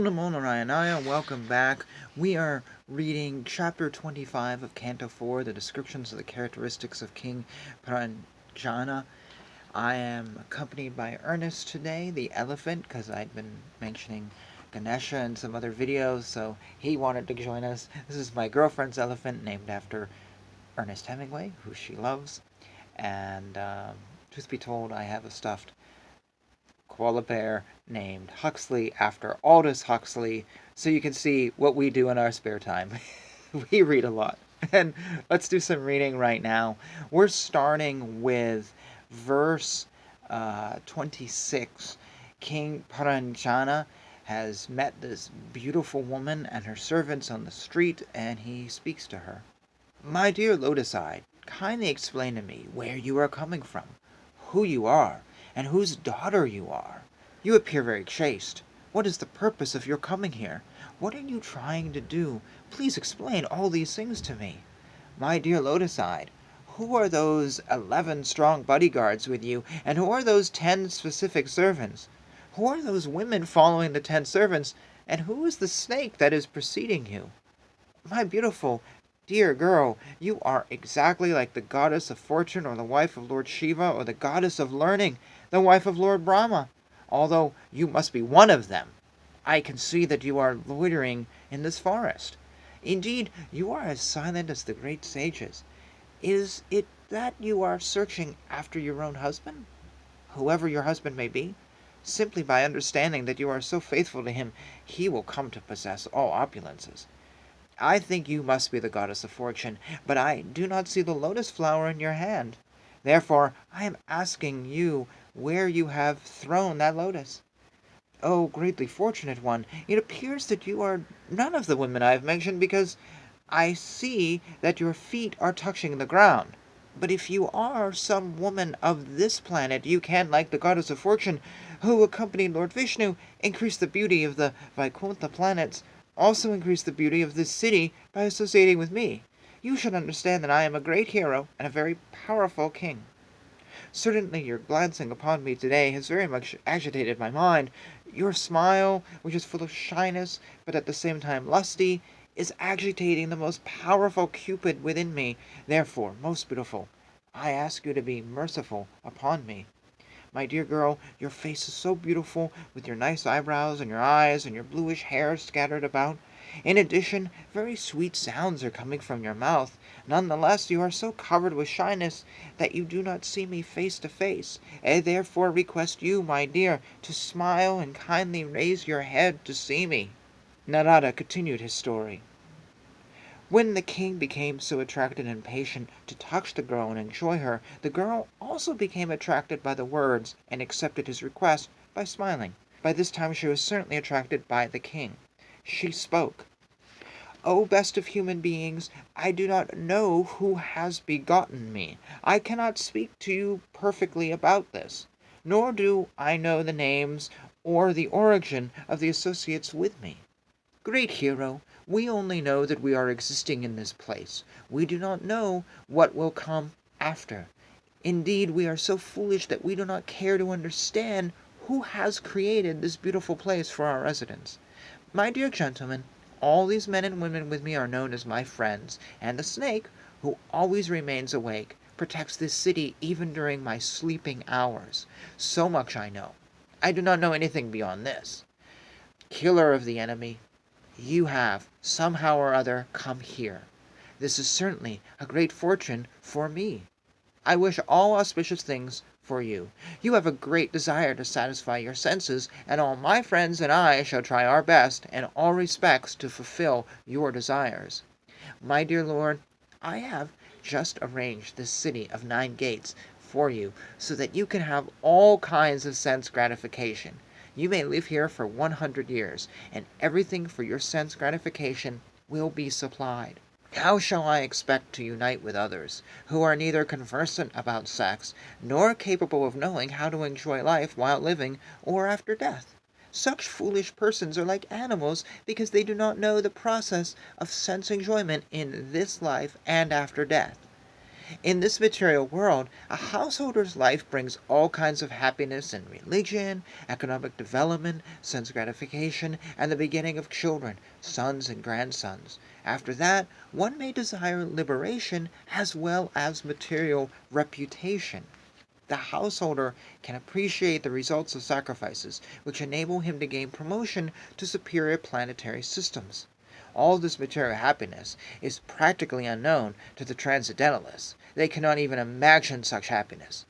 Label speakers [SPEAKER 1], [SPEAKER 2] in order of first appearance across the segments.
[SPEAKER 1] Namo Narayanaya, welcome back. We are reading chapter 25 of Canto 4, the descriptions of the characteristics of King Puranjana. I am accompanied by Ernest today, the elephant, because I'd been mentioning Ganesha in some other videos, so he wanted to join us. This is my girlfriend's elephant, named after Ernest Hemingway, who she loves. And truth be told, I have a stuffed koala bear named Huxley after Aldous Huxley, so you can see what we do in our spare time. We read a lot. And let's do some reading right now. We're starting with verse 26. King Puranjana has met this beautiful woman and her servants on the street, and he speaks to her. My dear Lotus-eyed, kindly explain to me where you are coming from, who you are, and whose daughter you are. You appear very chaste. What is the purpose of your coming here? What are you trying to do? Please explain all these things to me. My dear Lotus-eyed, who are those 11 strong bodyguards with you, and who are those 10 specific servants? Who are those women following the 10 servants, and who is the snake that is preceding you? My beautiful, dear girl, you are exactly like the goddess of fortune, or the wife of Lord Shiva, or the goddess of learning, the wife of Lord Brahma, although you must be one of them. I can see that you are loitering in this forest. Indeed, you are as silent as the great sages. Is it that you are searching after your own husband? Whoever your husband may be, simply by understanding that you are so faithful to him, he will come to possess all opulences. I think you must be the goddess of fortune, but I do not see the lotus flower in your hand. Therefore, I am asking you where you have thrown that lotus. Oh, greatly fortunate one, it appears that you are none of the women I have mentioned, because I see that your feet are touching the ground. But if you are some woman of this planet, you can, like the goddess of fortune, who accompanied Lord Vishnu, increase the beauty of the Vaikuntha planets, also increase the beauty of this city by associating with me. You should understand that I am a great hero and a very powerful king. Certainly your glancing upon me today has very much agitated my mind. Your smile, which is full of shyness, but at the same time lusty, is agitating the most powerful Cupid within me. Therefore, most beautiful, I ask you to be merciful upon me. My dear girl, your face is so beautiful, with your nice eyebrows and your eyes and your bluish hair scattered about. In addition, very sweet sounds are coming from your mouth. Nonetheless, you are so covered with shyness that you do not see me face to face. I therefore request you, my dear, to smile and kindly raise your head to see me. Narada continued his story. When the king became so attracted and impatient to touch the girl and enjoy her, the girl also became attracted by the words and accepted his request by smiling. By this time she was certainly attracted by the king. She spoke. O best of human beings, I do not know who has begotten me. I cannot speak to you perfectly about this, nor do I know the names or the origin of the associates with me. Great hero, we only know that we are existing in this place. We do not know what will come after. Indeed, we are so foolish that we do not care to understand who has created this beautiful place for our residence. My dear gentlemen, all these men and women with me are known as my friends, and the snake, who always remains awake, protects this city even during my sleeping hours. So much I know. I do not know anything beyond this. Killer of the enemy, you have, somehow or other, come here. This is certainly a great fortune for me. I wish all auspicious things for you. You have a great desire to satisfy your senses, and all my friends and I shall try our best in all respects to fulfill your desires. My dear lord, I have just arranged this city of 9 gates for you, so that you can have all kinds of sense gratification. You may live here for 100 years, and everything for your sense gratification will be supplied. How shall I expect to unite with others, who are neither conversant about sex, nor capable of knowing how to enjoy life while living or after death? Such foolish persons are like animals, because they do not know the process of sense enjoyment in this life and after death. In this material world, a householder's life brings all kinds of happiness in religion, economic development, sense gratification, and the beginning of children, sons and grandsons. After that, one may desire liberation as well as material reputation. The householder can appreciate the results of sacrifices, which enable him to gain promotion to superior planetary systems. All this material happiness is practically unknown to the transcendentalists. They cannot even imagine such happiness.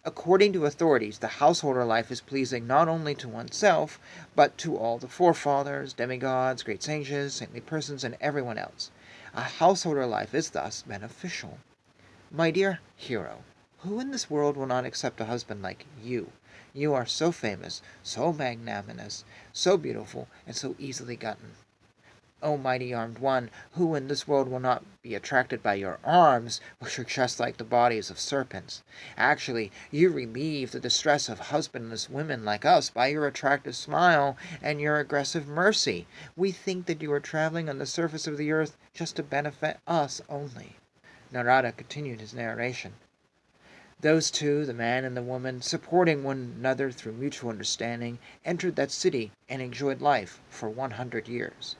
[SPEAKER 1] According to authorities, the householder life is pleasing not only to oneself, but to all the forefathers, demigods, great sages, saintly persons, and everyone else. A householder life is thus beneficial. My dear hero, who in this world will not accept a husband like you? You are so famous, so magnanimous, so beautiful, and so easily gotten. O mighty armed one, who in this world will not be attracted by your arms, which are just like the bodies of serpents? Actually, you relieve the distress of husbandless women like us by your attractive smile and your aggressive mercy. We think that you are traveling on the surface of the earth just to benefit us only. Narada continued his narration. Those two, the man and the woman, supporting one another through mutual understanding, entered that city and enjoyed life for 100 years.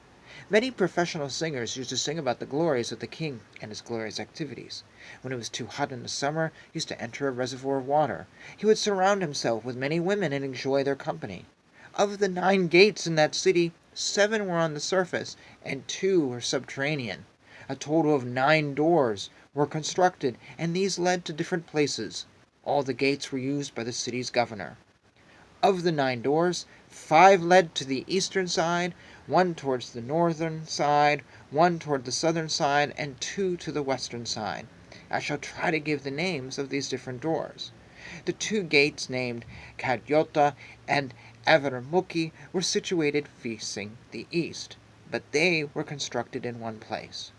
[SPEAKER 1] Many professional singers used to sing about the glories of the king and his glorious activities. When it was too hot in the summer, he used to enter a reservoir of water. He would surround himself with many women and enjoy their company. Of the 9 gates in that city, 7 were on the surface and 2 were subterranean. A total of 9 doors were constructed, and these led to different places. All the gates were used by the city's governor. Of the 9 doors, 5 led to the eastern side, 1 towards the northern side, 1 toward the southern side, and 2 to the western side. I shall try to give the names of these different doors. The 2 gates named Kadyota and Avaramukhi were situated facing the east, but they were constructed in one place.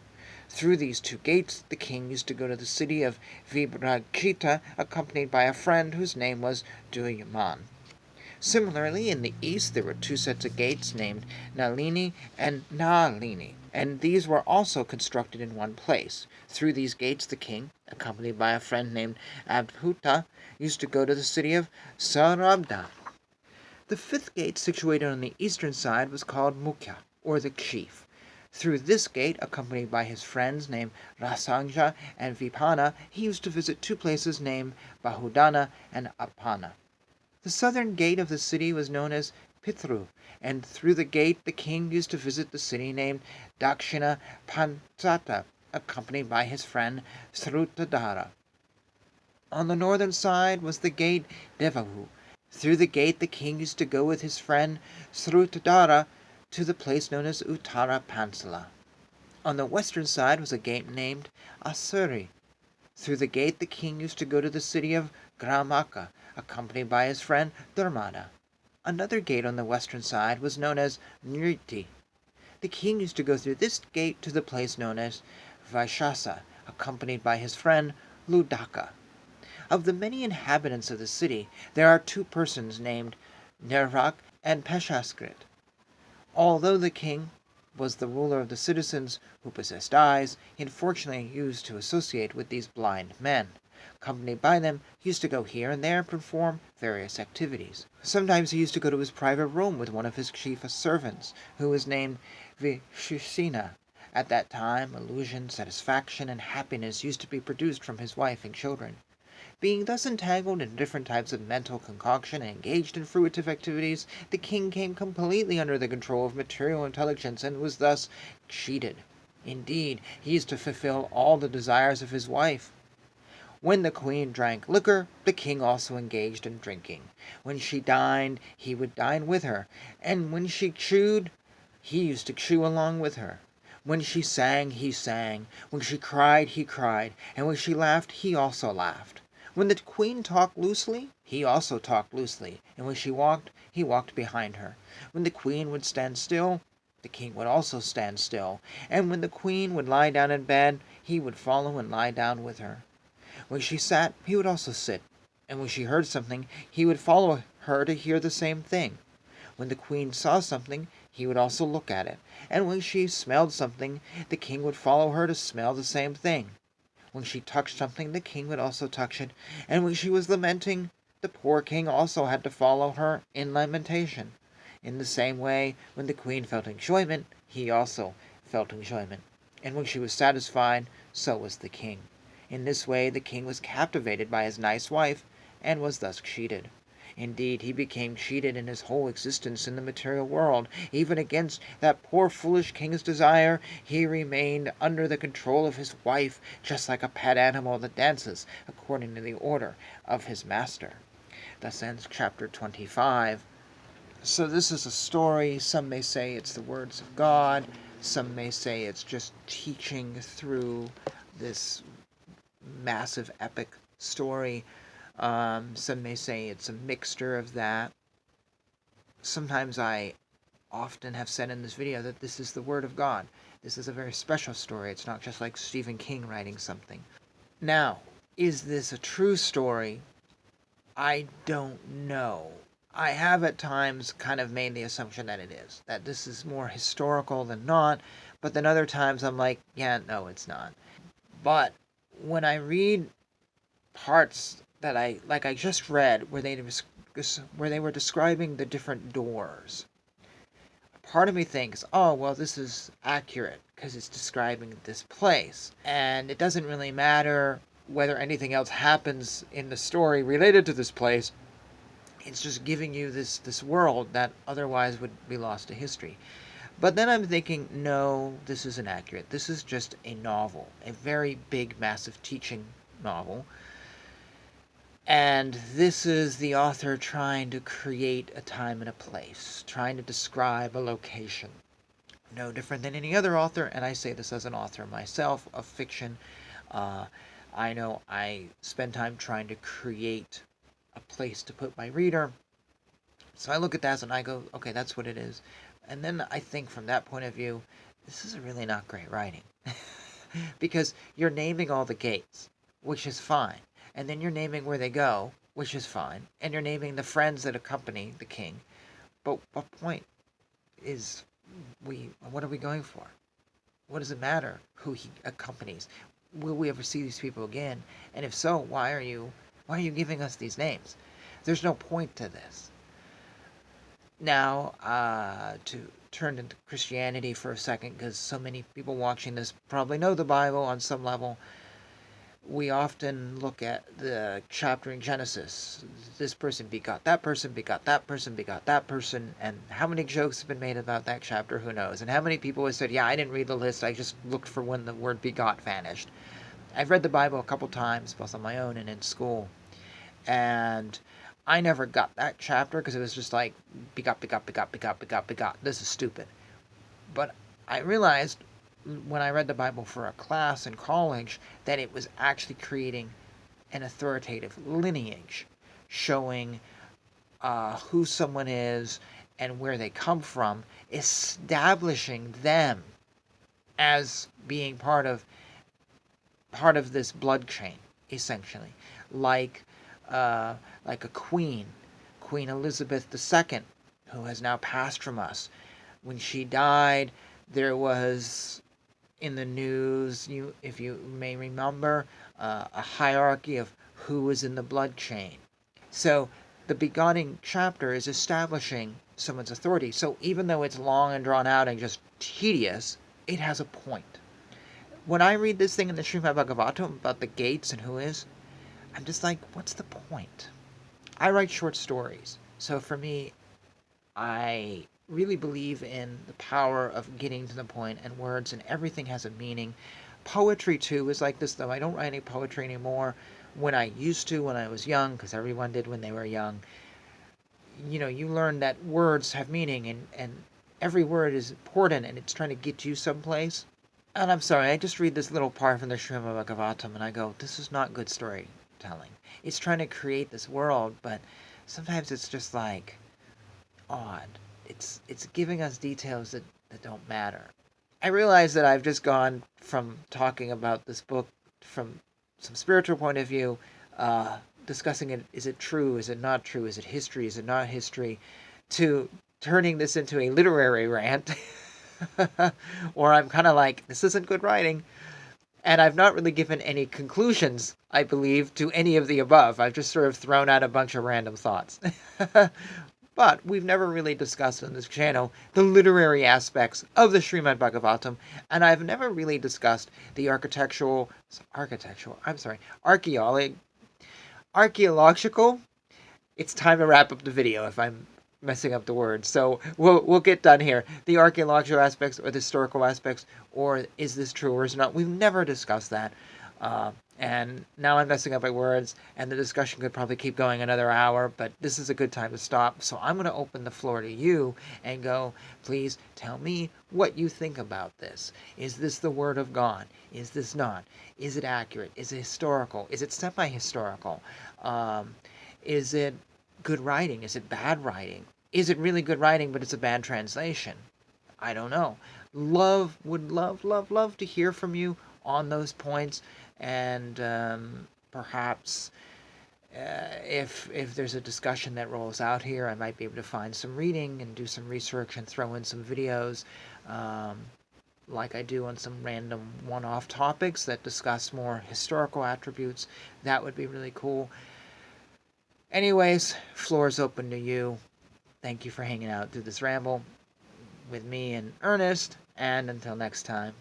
[SPEAKER 1] Through these 2 gates the king used to go to the city of Vibrajita, accompanied by a friend whose name was Duyaman. Similarly, in the east there were 2 sets of gates named Nalini and Nalini, and these were also constructed in one place. Through these gates the king, accompanied by a friend named Abhuta, used to go to the city of Sarabda. The 5th gate, situated on the eastern side, was called Mukhya, or the chief. Through this gate, accompanied by his friends named Rasanja and Vipana, he used to visit 2 places named Bahudana and Apana. The southern gate of the city was known as Pitru, and through the gate the king used to visit the city named Dakshina Panchata, accompanied by his friend Srutadhara. On the northern side was the gate Devahu. Through the gate the king used to go with his friend Srutadhara to the place known as Uttara Pansala. On the western side was a gate named Asuri. Through the gate the king used to go to the city of Gramaka, accompanied by his friend Dharmada. Another gate on the western side was known as Nriti. The king used to go through this gate to the place known as Vaishasa, accompanied by his friend Ludaka. Of the many inhabitants of the city, there are 2 persons named Nervak and Peshaskrit. Although the king was the ruler of the citizens who possessed eyes, he unfortunately used to associate with these blind men. Accompanied by them, he used to go here and there and perform various activities. Sometimes he used to go to his private room with one of his chief servants, who was named Vishushina. At that time, illusion, satisfaction, and happiness used to be produced from his wife and children. Being thus entangled in different types of mental concoction and engaged in fruitive activities, the king came completely under the control of material intelligence and was thus cheated. Indeed, he used to fulfill all the desires of his wife. When the queen drank liquor, the king also engaged in drinking. When she dined, he would dine with her, and when she chewed, he used to chew along with her. When she sang, he sang. When she cried, he cried, and when she laughed, he also laughed. When the queen talked loosely, he also talked loosely, and when she walked, he walked behind her. When the queen would stand still, the king would also stand still, and when the queen would lie down in bed, he would follow and lie down with her. When she sat, he would also sit, and when she heard something, he would follow her to hear the same thing. When the queen saw something, he would also look at it, and when she smelled something, the king would follow her to smell the same thing. When she touched something, the king would also touch it. And when she was lamenting, the poor king also had to follow her in lamentation. In the same way, when the queen felt enjoyment, he also felt enjoyment. And when she was satisfied, so was the king. In this way, the king was captivated by his nice wife, and was thus cheated. Indeed, he became cheated in his whole existence in the material world. Even against that poor foolish king's desire, he remained under the control of his wife, just like a pet animal that dances according to the order of his master. Thus ends chapter 25. So this is a story. Some may say it's the words of God. Some may say it's just teaching through this massive epic story. Some may say it's a mixture of that. Sometimes I often have said in this video that this is the Word of God. This is a very special story. It's not just like Stephen King writing something. Now, is this a true story? I don't know. I have at times kind of made the assumption that it is. That this is more historical than not. But then other times I'm like, yeah, no, it's not. But when I read parts that I just read, where they were describing the different doors, part of me thinks, oh, well, this is accurate because it's describing this place, and it doesn't really matter whether anything else happens in the story related to this place. It's just giving you this world that otherwise would be lost to history. But then I'm thinking, no, this isn't accurate. This is just a novel, a very big, massive teaching novel. And this is the author trying to create a time and a place, trying to describe a location. No different than any other author, and I say this as an author myself of fiction. I know I spend time trying to create a place to put my reader. So I look at that and I go, okay, that's what it is. And then I think from that point of view, this is really not great writing. Because you're naming all the gates, which is fine. And then you're naming where they go, which is fine. And you're naming the friends that accompany the king. But what point is what are we going for? What does it matter who he accompanies? Will we ever see these people again? And if so, why are you giving us these names? There's no point to this. Now, to turn into Christianity for a second, because so many people watching this probably know the Bible on some level. We often look at the chapter in Genesis. This person begot that person, begot that person, begot that person. And how many jokes have been made about that chapter, who knows? And how many people have said, yeah, I didn't read the list, I just looked for when the word begot vanished. I've read the Bible a couple times, both on my own and in school. And I never got that chapter because it was just like, begot, begot, begot, begot, begot, begot. This is stupid. But I realized when I read the Bible for a class in college that it was actually creating an authoritative lineage, showing who someone is and where they come from, establishing them as being part of this blood chain, essentially, like a Queen Elizabeth II, who has now passed from us. When she died, there was in the news, if you may remember, a hierarchy of who was in the blood chain. So the begotten chapter is establishing someone's authority. So even though it's long and drawn out and just tedious, it has a point. When I read this thing in the Srimad Bhagavatam about the gates and who is, I'm just like, what's the point? I write short stories. So for me, I really believe in the power of getting to the point, and words and everything has a meaning. Poetry too is like this, though I don't write any poetry anymore. When I used to, when I was young, because everyone did when they were young, you learn that words have meaning, and every word is important, and it's trying to get you someplace. And I'm sorry, I just read this little part from the Srimad Bhagavatam and I go, this is not good storytelling. It's trying to create this world, but sometimes it's just like odd. It's giving us details that don't matter. I realize that I've just gone from talking about this book from some spiritual point of view, discussing it, is it true, is it not true, is it history, is it not history, to turning this into a literary rant, or I'm kind of like, this isn't good writing, And I've not really given any conclusions, I believe, to any of the above. I've just sort of thrown out a bunch of random thoughts. But we've never really discussed on this channel the literary aspects of the Srimad Bhagavatam, and I've never really discussed the archaeological. It's time to wrap up the video if I'm messing up the words. So we'll get done here. The archaeological aspects or the historical aspects, or is this true or is it not? We've never discussed that. And now I'm messing up my words, and the discussion could probably keep going another hour, but this is a good time to stop. So I'm going to open the floor to you and go, please tell me what you think about this. Is this the Word of God? Is this not? Is it accurate? Is it historical? Is it semi-historical? Is it good writing? Is it bad writing? Is it really good writing, but it's a bad translation? I don't know. Would love to hear from you on those points, and perhaps if there's a discussion that rolls out here, I might be able to find some reading and do some research and throw in some videos, like I do on some random one-off topics that discuss more historical attributes. That would be really cool. Anyways, floor's open to you. Thank you for hanging out through this ramble with me and Ernest, and until next time,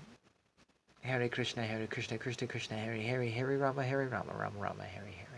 [SPEAKER 1] Hare Krishna, Krishna Krishna, Hare Hare, Hare Rama, Rama Rama, Hare Hare.